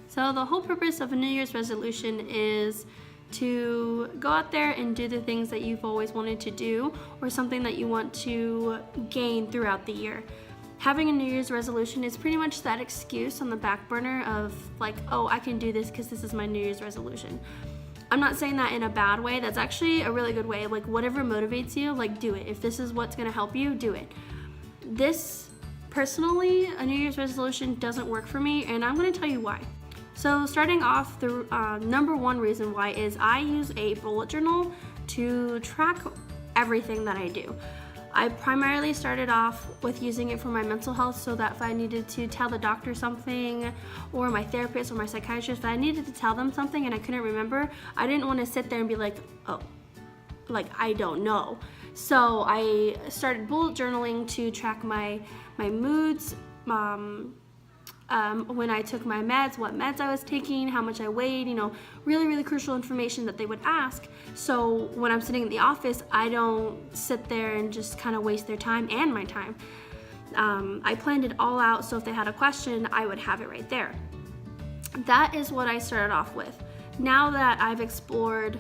So the whole purpose of a New Year's resolution is to go out there and do the things that you've always wanted to do, or something that you want to gain throughout the year. Having a New Year's resolution is pretty much that excuse on the back burner of like, oh, I can do this because this is my New Year's resolution. I'm not saying that in a bad way. That's actually a really good way. Like, whatever motivates you, like, do it. If this is what's gonna help you, do it. This, personally, a New Year's resolution doesn't work for me, and I'm gonna tell you why. So starting off, the number one reason why is I use a bullet journal to track everything that I do. I primarily started off with using it for my mental health, so that if I needed to tell the doctor something, or my therapist or my psychiatrist, if I needed to tell them something and I couldn't remember, I didn't want to sit there and be like, oh, like I don't know. So I started bullet journaling to track my moods, when I took my meds, what meds I was taking, how much I weighed, really, really crucial information that they would ask. So when I'm sitting in the office, I don't sit there and just kind of waste their time and my time. I planned it all out, so if they had a question, I would have it right there. That is what I started off with. Now that I've explored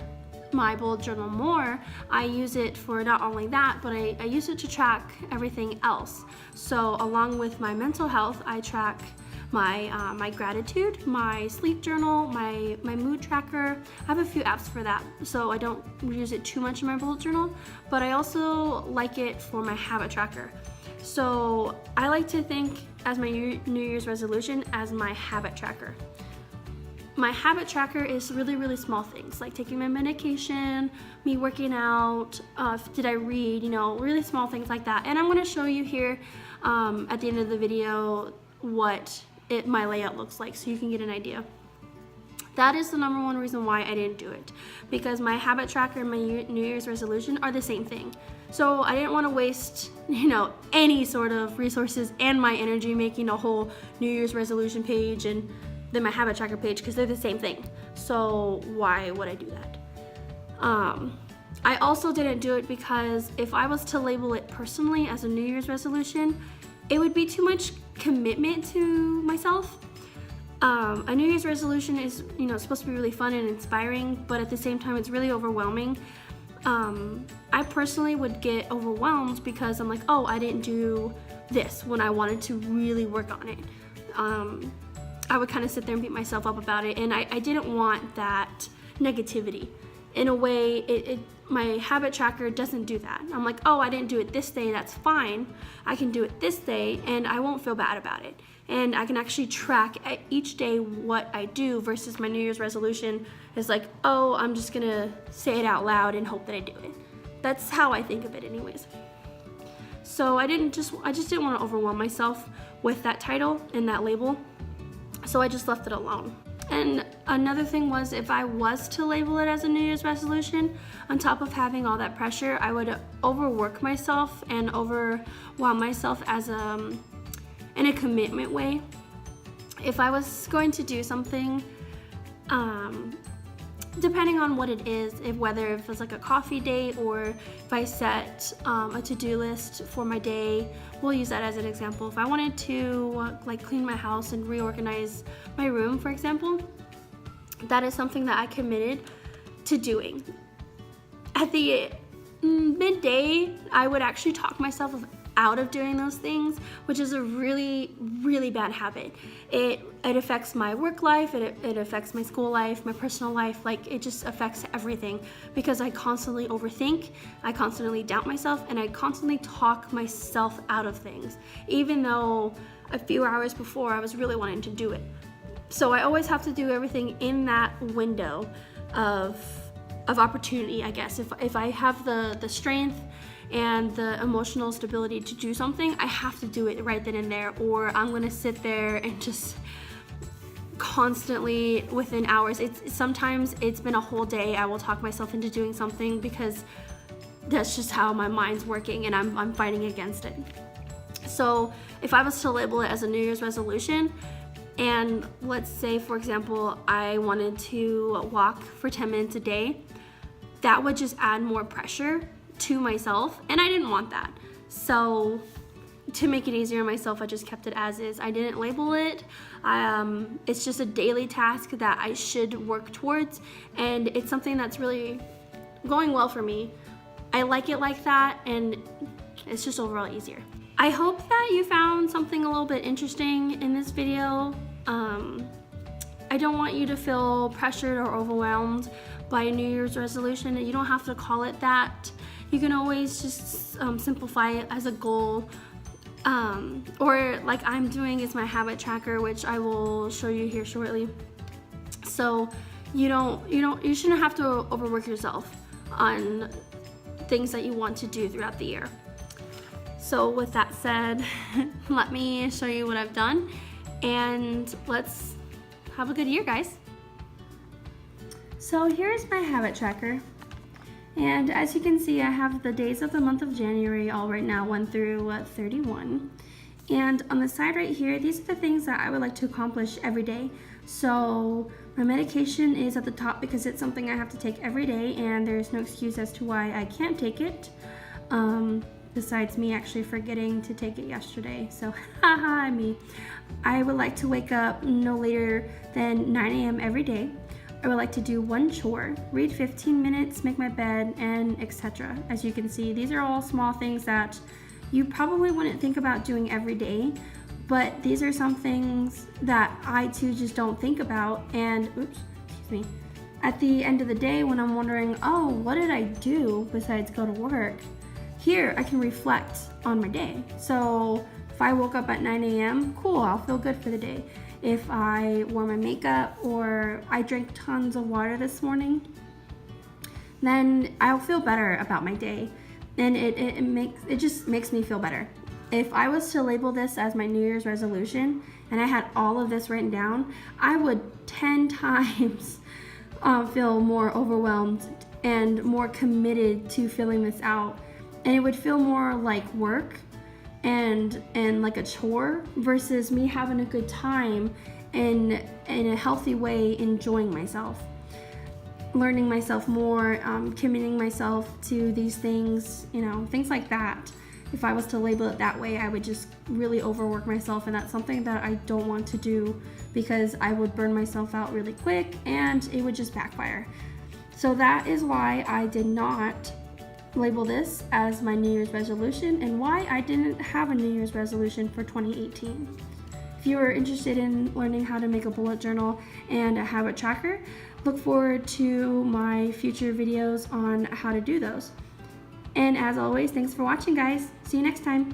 my bullet journal more, I use it for not only that, but I use it to track everything else. So along with my mental health, I track my gratitude, my sleep journal, my mood tracker. I have a few apps for that, so I don't use it too much in my bullet journal, but I also like it for my habit tracker. So I like to think as my New Year's resolution as my habit tracker. My habit tracker is really, really small things, like taking my medication, me working out, did I read, really small things like that. And I'm gonna show you here at the end of the video what my layout looks like, so you can get an idea. That is the number one reason why I didn't do it, because my habit tracker and my New Year's resolution are the same thing. So I didn't want to waste, any sort of resources and my energy making a whole New Year's resolution page and then my habit tracker page, because they're the same thing. So why would I do that? I also didn't do it because if I was to label it personally as a New Year's resolution, it would be too much commitment to myself. A New Year's resolution is, supposed to be really fun and inspiring, but at the same time, it's really overwhelming. I personally would get overwhelmed because I'm like, oh, I didn't do this when I wanted to really work on it. I would kind of sit there and beat myself up about it, and I didn't want that negativity. In a way, my habit tracker doesn't do that. I'm like, oh, I didn't do it this day, that's fine. I can do it this day, and I won't feel bad about it. And I can actually track each day what I do, versus my New Year's resolution is like, oh, I'm just gonna say it out loud and hope that I do it. That's how I think of it anyways. So I just didn't want to overwhelm myself with that title and that label. So I just left it alone. And another thing was, if I was to label it as a New Year's resolution, on top of having all that pressure, I would overwork myself and overwhelm myself as in a commitment way. If I was going to do something, depending on what it is, whether if it's like a coffee date, or if I set a to-do list for my day, we'll use that as an example. If I wanted to clean my house and reorganize my room, for example, that is something that I committed to doing. At the midday, I would actually talk myself out of doing those things, which is a really, really bad habit. It affects my work life, it affects my school life, my personal life, it just affects everything, because I constantly overthink, I constantly doubt myself, and I constantly talk myself out of things, even though a few hours before I was really wanting to do it. So I always have to do everything in that window of opportunity, I guess. If I have the strength and the emotional stability to do something, I have to do it right then and there, or I'm gonna sit there and just constantly within hours. Sometimes it's been a whole day, I will talk myself into doing something because that's just how my mind's working, and I'm fighting against it. So if I was to label it as a New Year's resolution, and let's say, for example, I wanted to walk for 10 minutes a day, that would just add more pressure to myself, and I didn't want that. So to make it easier on myself, I just kept it as is. I didn't label it. It's just a daily task that I should work towards, and it's something that's really going well for me. I like it like that, and it's just overall easier. I hope that you found something a little bit interesting in this video. I don't want you to feel pressured or overwhelmed by a New Year's resolution. You don't have to call it that. You can always just simplify it as a goal. Or like I'm doing is my habit tracker, which I will show you here shortly. So you shouldn't have to overwork yourself on things that you want to do throughout the year. So with that said, let me show you what I've done, and let's have a good year, guys. So here's my habit tracker. And as you can see, I have the days of the month of January all right now, 1 through 31. And on the side right here, these are the things that I would like to accomplish every day. So my medication is at the top because it's something I have to take every day, and there's no excuse as to why I can't take it. Besides me actually forgetting to take it yesterday. So haha, me. I would like to wake up no later than 9 a.m. every day. I would like to do one chore, read 15 minutes, make my bed, and etc. As you can see, these are all small things that you probably wouldn't think about doing every day, but these are some things that I too just don't think about. And oops, excuse me. At the end of the day, when I'm wondering, oh, what did I do besides go to work? Here, I can reflect on my day. So if I woke up at 9 a.m., cool, I'll feel good for the day. If I wore my makeup or I drank tons of water this morning, then I'll feel better about my day. And it just makes me feel better. If I was to label this as my New Year's resolution and I had all of this written down, I would 10 times feel more overwhelmed and more committed to filling this out. And it would feel more like work and like a chore versus me having a good time and in a healthy way enjoying myself, learning myself more, committing myself to these things, things like that. If I was to label it that way, I would just really overwork myself, and that's something that I don't want to do because I would burn myself out really quick and it would just backfire. So that is why I did not label this as my New Year's resolution, and why I didn't have a New Year's resolution for 2018. If you are interested in learning how to make a bullet journal and a habit tracker, look forward to my future videos on how to do those. And as always, thanks for watching, guys. See you next time.